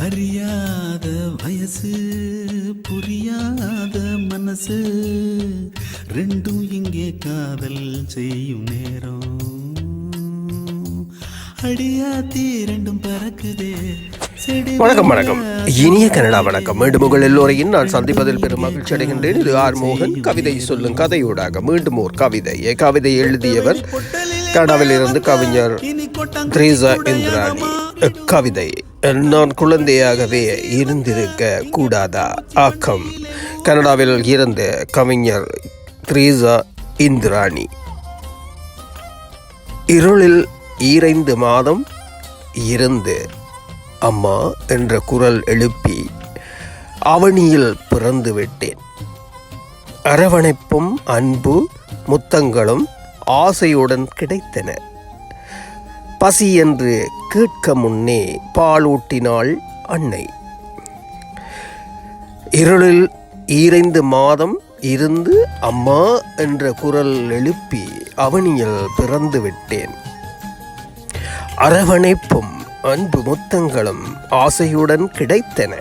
அறியாத வயசு புரியாத மனசு ரெண்டும் இங்கே காதல் செய்யும் நேரம் அடியாத்தி ரெண்டும் பறக்குதே. வணக்கம் வணக்கம், இனிய கனடா வணக்கம். மீண்டும் உங்கள் எல்லோரையும் நான் சந்திப்பதில் பெரும் மகிழ்ச்சி அடைகின்றேன். இது ஆர் மோகன். கவிதை சொல்லும் கதையூடாக மீண்டும் ஒரு கவிதை எழுதியவர் கனடாவில் இருந்து கவிஞர் த்ரீசா இந்திராணி. கவிதை நான் குழந்தையாகவே இருந்திருக்க கூடாதா. ஆக்கம் கனடாவில் இருந்த கவிஞர் த்ரீசா இந்திராணி. இருளில் 2 மாதம் இருந்து அம்மா என்ற குரல் எழுப்பி அவனியில் பிறந்து விட்டேன். அரவணைப்பும் அன்பு முத்தங்களும் ஆசையுடன் கிடைத்தன. பசி என்று கேட்க முன்னே பாலூட்டினாள் அன்னை. இருளில் 2 மாதம் இருந்து அம்மா என்ற குரல் எழுப்பி அவனியில் பிறந்து விட்டேன். அரவணைப்பும் அன்பு முத்தங்களும் ஆசையுடன் கிடைத்தன.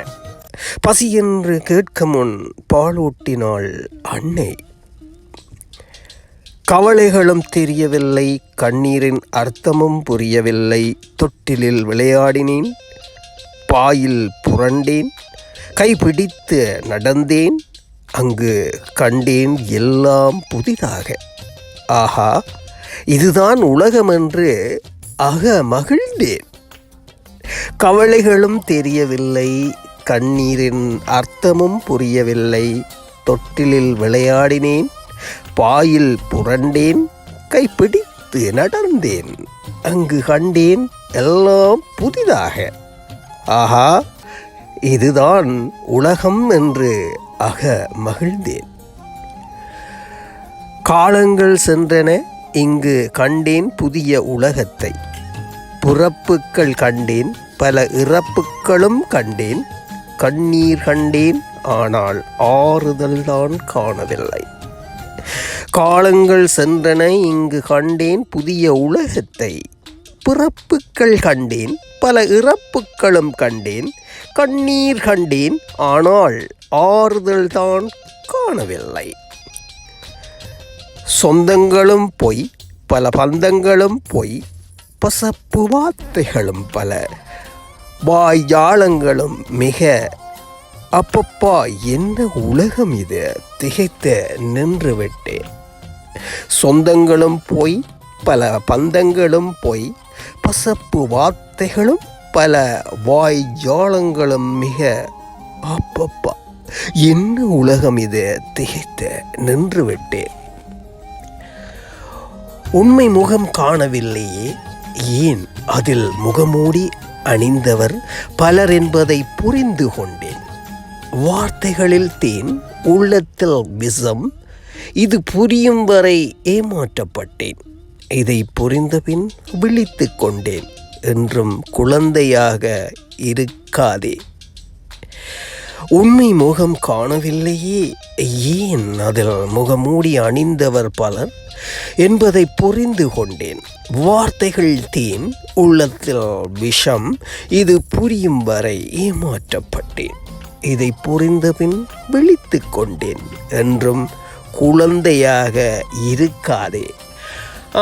பசி என்று கேட்க முன் பாலூட்டினாள் அன்னை. கவலைகளும் தெரியவில்லை, கண்ணீரின் அர்த்தமும் புரியவில்லை. தொட்டிலில் விளையாடினேன், பாயில் புரண்டேன், கைப்பிடித்து நடந்தேன். அங்கு கண்டேன் எல்லாம் புதிதாக. ஆஹா, இதுதான் உலகம் என்று மகிழ்ந்தேன். கவலைகளும் தெரியவில்லை, கண்ணீரின் அர்த்தமும் புரியவில்லை. தொட்டிலில் விளையாடினேன், பாயில் புரண்டேன், கைப்பிடித்து நடந்தேன். அங்கு கண்டேன் எல்லாம் புதிதாக. ஆஹா, இதுதான் உலகம் என்று மகிழ்ந்தேன். காலங்கள் சென்றன, இங்கு கண்டேன் புதிய உலகத்தை. பிறப்புக்கள் கண்டேன், பல இறப்புக்களும் கண்டேன். கண்ணீர் கண்டேன், ஆனால் ஆறுதல் தான் காணவில்லை. காலங்கள் சென்றன, இங்கு கண்டேன் புதிய உலகத்தை. பிறப்புக்கள் கண்டேன், பல இறப்புக்களும் கண்டேன். கண்ணீர் கண்டேன், ஆனால் ஆறுதல் தான் காணவில்லை. சொந்தங்களும் பொய், பல பந்தங்களும் பொய். பசப்பு வார்த்தைகளும் பல, வாயாளங்களும் மிக. அப்பப்பா, என்ன உலகம் இது, திகைத்து நின்று விட்டேன். சொந்தங்களும் பொய், பல பந்தங்களும் பொய். பசப்பு வார்த்தைகளும் பல, வாயாளங்களும் மிக. அப்பப்பா, என்ன உலகம் இது, திகைத்து நின்று விட்டேன். உண்மை முகம் காணவில்லையே, ஏன் அதில் முகமூடி அணிந்தவர் பலர் என்பதை புரிந்து கொண்டேன். வார்த்தைகளில் தேன், உள்ளத்தில் விஷம். இது புரியும் வரை ஏமாற்றப்பட்டேன். இதை புரிந்தபின் விழித்து கொண்டேன். என்றும் குழந்தையாக இருக்காதே. உண்மை முகம் காணவில்லையே, ஏன் அதில் முகமூடி அணிந்தவர் பலர் என்பதை புரிந்து கொண்டேன். வார்த்தைகள் தேன், உள்ளத்தில் விஷம். இது புரியும் வரை ஏமாற்றப்பட்டேன். இதை புரிந்தபின் விழித்து கொண்டேன். என்றும் குழந்தையாக இருக்காதே.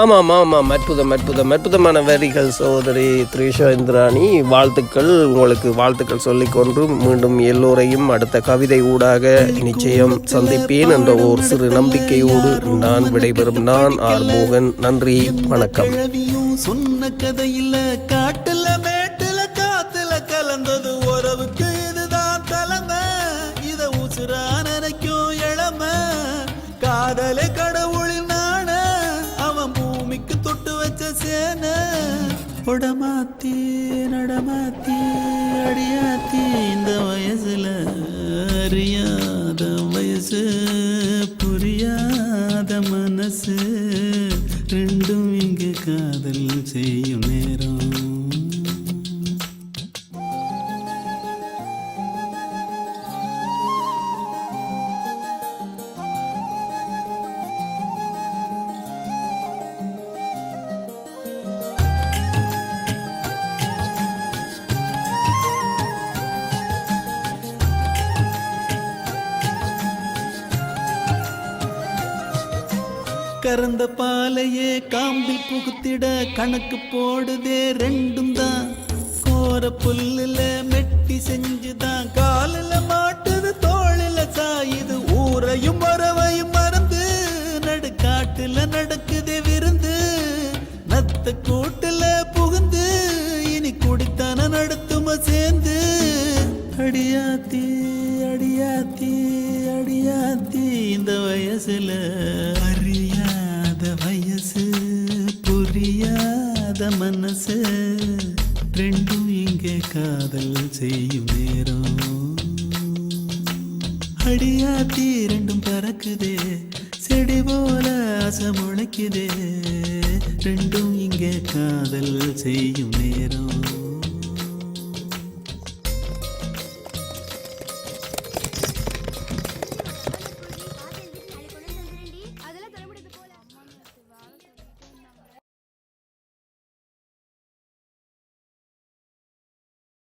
ஆமாம், அற்புதமான வரிகள் சகோதரி த்ரீசா இந்திராணி. வாழ்த்துக்கள், உங்களுக்கு வாழ்த்துக்கள் சொல்லிக்கொண்டு மீண்டும் எல்லோரையும் அடுத்த கவிதை ஊடாக நிச்சயம் சந்திப்பேன் என்ற ஒரு சிறு நம்பிக்கையோடு நான் விடைபெறும் நான் ஆர் மோகன். நன்றி, வணக்கம். சொன்ன கதையில காட்டுல மேட்டுல காத்துல கலந்தது உறவுக்கு இதுதான் தலைமை. இத உசுரா நினைக்கும் இளமை. காதலே கடவுளின் நாண, அவன் பூமிக்கு தொட்டு வச்ச சேன. உடமாத்தி நடமாத்தி அடியாத்தி இந்த வயசுல அறியாத வயசு புரியாத மனசு ரெண்டும் இங்கு காதல் செய்யும் நேரம். கறந்த பாலையே காம்பில் புகுத்திட கணக்கு போடுதே ரெண்டும் தான். கோர புல்லுல மெட்டி செஞ்சுதான் காலில மாட்டுது தோளில சாயுது. ஊரையும் வரவையும் மறந்து நடுக்காட்டுல நடக்குதே விருந்து. நத்த கூட்டுல புகுந்து இனி குடித்தான நடத்தும சேர்ந்து. அடியாத்தி அடியாத்தி அடியாத்தி இந்த வயசுல அறியாத வயசு புரியாத மனசு ரெண்டும் இங்கே காதல் செய்யும் நேரம். அடியாத்தி ரெண்டும் பறக்குதே செடி போல ஆசை முளைக்குதே ரெண்டும் இங்கே காதல் செய்யும் நேரம்.